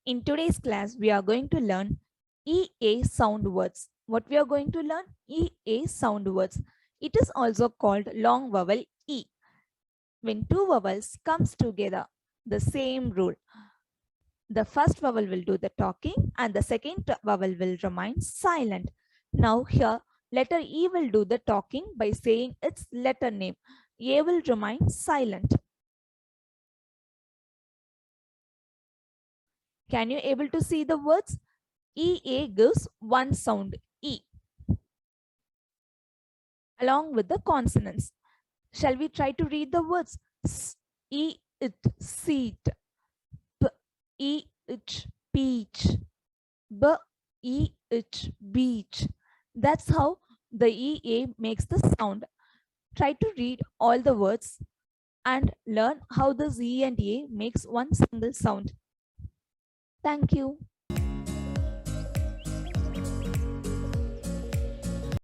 In today's class, we are going to learn EA sound words. What we are going to learn? EA sound words. It is also called long vowel E. When two vowels comes together, the same rule. The first vowel will do the talking and the second vowel will remain silent. Now here, letter E will do the talking by saying its letter name. A will remain silent. Can you able to see the words? EA gives one sound, E, along with the consonants. Shall we try to read the words? S, E, it, seat. P, E, it, peach. B, E, it, beach. That's how the EA makes the sound. Try to read all the words and learn how the Z and A makes one single sound. Thank you.